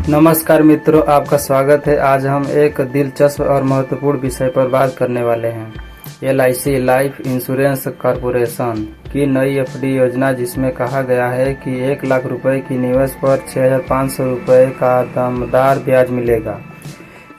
नमस्कार मित्रों, आपका स्वागत है। आज हम एक दिलचस्प और महत्वपूर्ण विषय पर बात करने वाले हैं। LIC लाइफ इंश्योरेंस कॉरपोरेशन की नई FD योजना, जिसमें कहा गया है कि 1 लाख रुपए की निवेश पर 6,500 रुपये का दमदार ब्याज मिलेगा।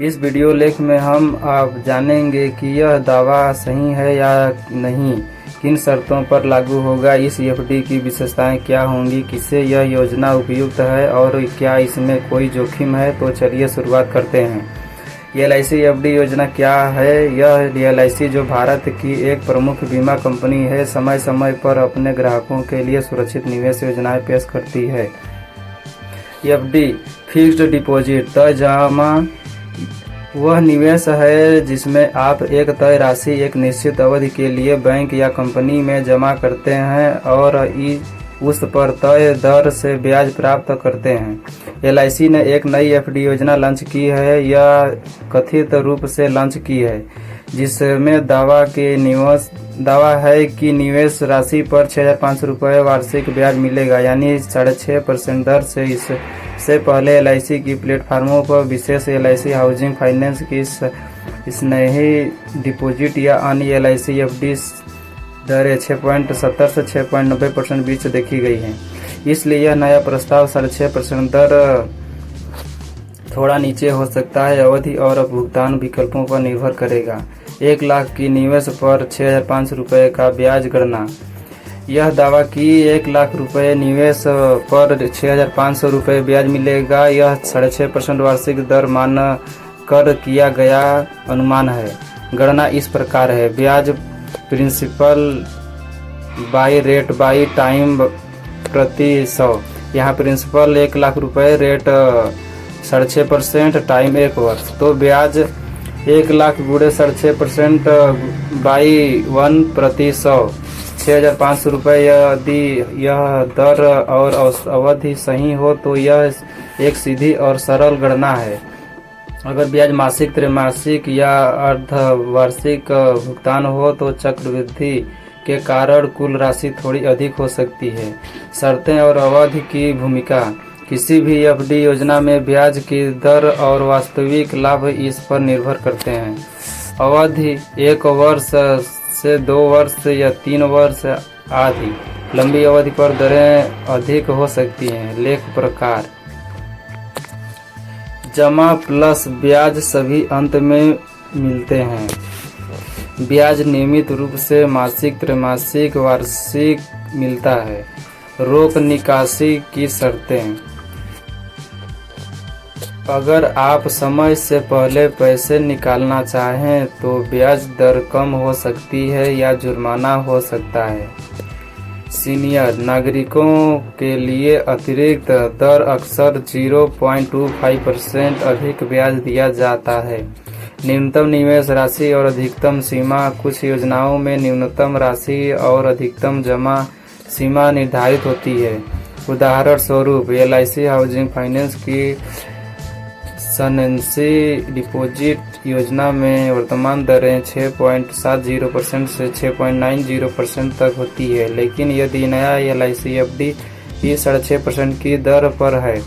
इस वीडियो लेख में हम आप जानेंगे कि यह दावा सही है या नहीं, किन शर्तों पर लागू होगा, इस FD की विशेषताएं क्या होंगी, किससे यह योजना उपयुक्त है और क्या इसमें कोई जोखिम है। तो चलिए शुरुआत करते हैं। LIC FD योजना क्या है? यह LIC, जो भारत की एक प्रमुख बीमा कंपनी है, समय समय पर अपने ग्राहकों के लिए सुरक्षित निवेश योजनाएं पेश करती है। FD फिक्स्ड डिपॉजिट तय जमा वह निवेश है जिसमें आप एक तय राशि एक निश्चित अवधि के लिए बैंक या कंपनी में जमा करते हैं और उस पर तय दर से ब्याज प्राप्त करते हैं। LIC ने एक नई FD योजना लॉन्च की है, या कथित रूप से लॉन्च की है, जिसमें दावा है कि निवेश राशि पर 6,500 रुपये वार्षिक ब्याज मिलेगा, यानी 6.5% दर से। इससे पहले LIC की प्लेटफार्मों पर विशेष LIC हाउसिंग फाइनेंस की इस नई डिपॉजिट या अन्य LIC FD दरें 6.70 से 6.90% बीच देखी गई हैं। इसलिए यह नया प्रस्ताव 6.5% दर थोड़ा नीचे हो सकता है। अवधि और भुगतान विकल्पों पर निर्भर करेगा। 1 लाख की निवेश पर 6,500 रुपये का ब्याज गणना। यह दावा कि 1 लाख रुपये निवेश पर 6,500 रुपये ब्याज मिलेगा, यह 6.5% वार्षिक दर मान कर किया गया अनुमान है। गणना इस प्रकार है: ब्याज principal by rate by time प्रति 100। यहाँ प्रिंसिपल 1 लाख रुपये, रेट 6.5%, टाइम 1 वर्ष। तो ब्याज 1 लाख गुणे 6.5% बाई 1 प्रति 100, 6,500 रुपये। यदि यह दर और अवधि सही हो तो यह एक सीधी और सरल गणना है। अगर ब्याज मासिक, त्रैमासिक या अर्धवार्षिक भुगतान हो तो चक्रवृद्धि के कारण कुल राशि थोड़ी अधिक हो सकती है। शर्तें और अवधि की भूमिका। किसी भी FD योजना में ब्याज की दर और वास्तविक लाभ इस पर निर्भर करते हैं। अवधि 1 वर्ष से 2 वर्ष या 3 वर्ष आदि। लंबी अवधि पर दरें अधिक हो सकती हैं। लेख प्रकार: जमा प्लस ब्याज सभी अंत में मिलते हैं। ब्याज नियमित रूप से मासिक, त्रैमासिक, वार्षिक मिलता है। रोक निकासी की शर्तें: अगर आप समय से पहले पैसे निकालना चाहें तो ब्याज दर कम हो सकती है या जुर्माना हो सकता है। सीनियर नागरिकों के लिए अतिरिक्त दर अक्सर 0.25% अधिक ब्याज दिया जाता है। न्यूनतम निवेश राशि और अधिकतम सीमा। कुछ योजनाओं में न्यूनतम राशि और अधिकतम जमा सीमा निर्धारित होती है। उदाहरण स्वरूप LIC हाउसिंग फाइनेंस की सनसी डिपॉजिट योजना में वर्तमान दरें 6.70% से 6.90% तक होती है, लेकिन यदि नया LIC FD 6.5% की दर पर है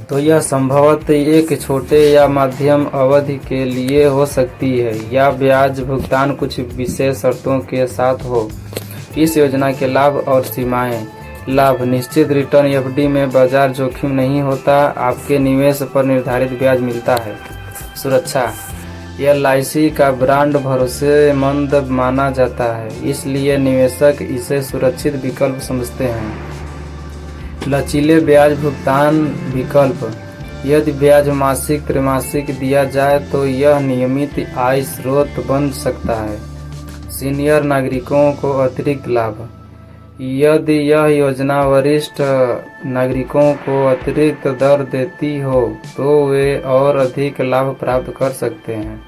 तो यह संभवतः एक छोटे या मध्यम अवधि के लिए हो सकती है, या ब्याज भुगतान कुछ विशेष शर्तों के साथ हो। इस योजना के लाभ और सीमाएं। लाभ: निश्चित रिटर्न FD में बाजार जोखिम नहीं होता, आपके निवेश पर निर्धारित ब्याज मिलता है। सुरक्षा: LIC का ब्रांड भरोसेमंद माना जाता है, इसलिए निवेशक इसे सुरक्षित विकल्प समझते हैं। लचीले ब्याज भुगतान विकल्प: यदि ब्याज मासिक, त्रैमासिक दिया जाए तो यह नियमित आय स्रोत बन सकता है। सीनियर नागरिकों को अतिरिक्त लाभ: यदि यह योजना वरिष्ठ नागरिकों को अतिरिक्त दर देती हो तो वे और अधिक लाभ प्राप्त कर सकते हैं।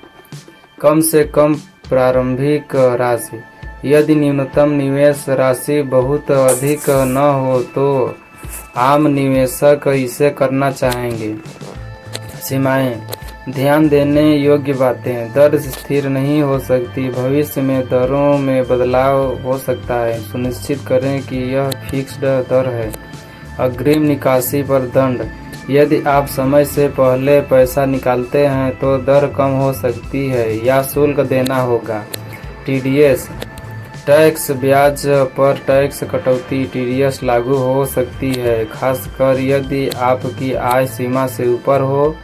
कम से कम प्रारंभिक राशि: यदि न्यूनतम निवेश राशि बहुत अधिक न हो तो आम निवेशक इसे करना चाहेंगे। सीमाएं: ध्यान देने योग्य बातें। दर स्थिर नहीं हो सकती, भविष्य में दरों में बदलाव हो सकता है। सुनिश्चित करें कि यह फिक्स्ड दर है। अग्रिम निकासी पर दंड: यदि आप समय से पहले पैसा निकालते हैं तो दर कम हो सकती है या शुल्क देना होगा। टीडीएस टैक्स, ब्याज पर टैक्स कटौती टीडीएस लागू हो सकती है, खासकर यदि आपकी आय सीमा से ऊपर हो।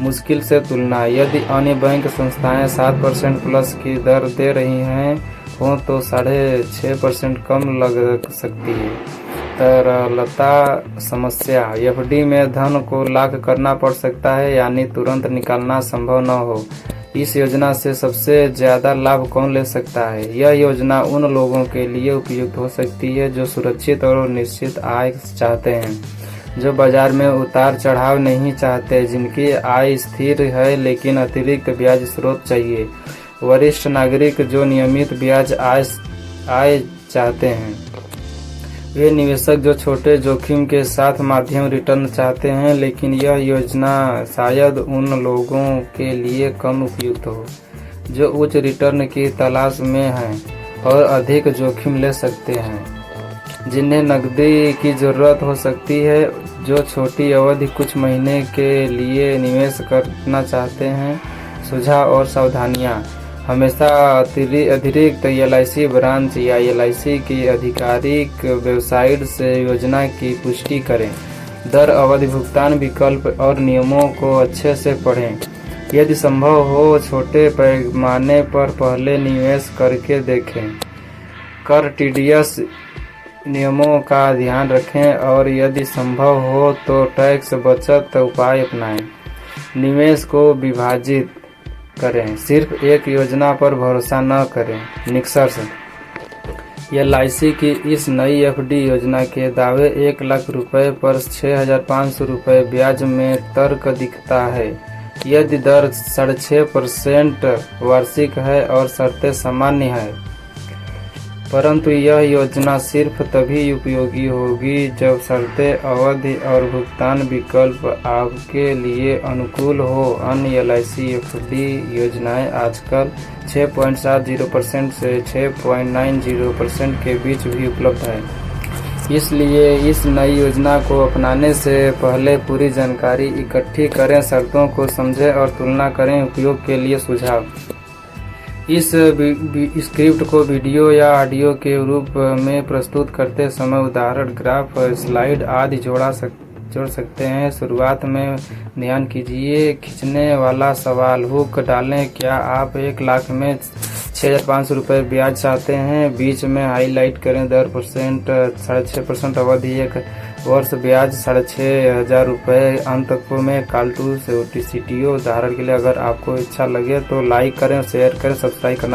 मुश्किल से तुलना, यदि अन्य बैंक संस्थाएं 7% प्लस की दर दे रही हैं हो तो 6.5% कम लग सकती है। तरलता समस्या, एफडी में धन को लॉक करना पड़ सकता है यानी तुरंत निकालना संभव न हो। इस योजना से सबसे ज़्यादा लाभ कौन ले सकता है? यह योजना उन लोगों के लिए उपयुक्त हो सकती है जो सुरक्षित और निश्चित आय चाहते हैं, जो बाजार में उतार चढ़ाव नहीं चाहते, जिनकी आय स्थिर है लेकिन अतिरिक्त ब्याज स्रोत चाहिए। वरिष्ठ नागरिक जो नियमित ब्याज आय चाहते हैं। वे निवेशक जो छोटे जोखिम के साथ मध्यम रिटर्न चाहते हैं, लेकिन यह योजना शायद उन लोगों के लिए कम उपयुक्त हो जो उच्च रिटर्न की तलाश में हैं और अधिक जोखिम ले सकते हैं, जिन्हें नकदी की ज़रूरत हो सकती है, जो छोटी अवधि कुछ महीने के लिए निवेश करना चाहते हैं। सुझाव और सावधानियां, हमेशा अतिरिक्त एलआईसी ब्रांच या एलआईसी की आधिकारिक वेबसाइट से योजना की पुष्टि करें। दर, अवधि, भुगतान विकल्प और नियमों को अच्छे से पढ़ें। यदि संभव हो छोटे पैमाने पर पहले निवेश करके देखें। कर टीडीएस नियमों का ध्यान रखें और यदि संभव हो तो टैक्स बचत उपाय अपनाएं। निवेश को विभाजित करें, सिर्फ एक योजना पर भरोसा न करें। निष्कर्ष, एलआईसी की इस नई एफडी योजना के दावे 1 लाख रुपए पर 6,500 रुपए ब्याज में तर्क दिखता है। यदि दर 6.5% वार्षिक है और शर्तें सामान्य है, परंतु यह योजना सिर्फ तभी उपयोगी होगी जब शर्तें, अवधि और भुगतान विकल्प आपके लिए अनुकूल हो। अन्य एलआईसी एफडी योजनाएं आजकल 6.70% से 6.90% के बीच भी उपलब्ध है, इसलिए इस नई योजना को अपनाने से पहले पूरी जानकारी इकट्ठी करें, शर्तों को समझें और तुलना करें। उपयोग के लिए सुझाव, इस स्क्रिप्ट को वीडियो या ऑडियो के रूप में प्रस्तुत करते समय उदाहरण, ग्राफ, स्लाइड आदि जोड़ सकते हैं। शुरुआत में ध्यान कीजिए, खींचने वाला सवाल, हुक डालें, क्या आप 1 लाख में 6,500 रुपये ब्याज चाहते हैं? बीच में हाईलाइट करें दर 6.5%, अवधि 1 वर्ष, ब्याज 6,500 रुपये, अंत में कॉल टू CTO। उदाहरण के लिए अगर आपको अच्छा लगे तो लाइक करें, शेयर करें, सब्सक्राइब करना